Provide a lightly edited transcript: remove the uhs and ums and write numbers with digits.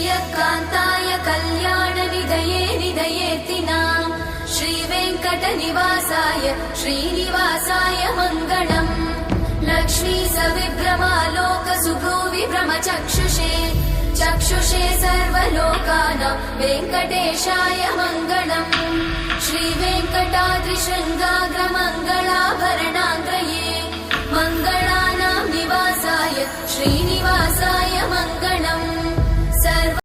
श्रियकान्ताय कल्याणनिधये निधयेतिनाम् श्रीवेङ्कटनिवासाय श्रीनिवासाय मङ्गलम् लक्ष्मी सविभ्रमालोकसुभ्रूविभ्रमचक्षुषे चक्षुषे सर्वलोकानां वेङ्कटेशाय मङ्गलम् श्रीवेङ्कटाद्रिशृङ्गाग्रमङ्गलाभरणाङ्गये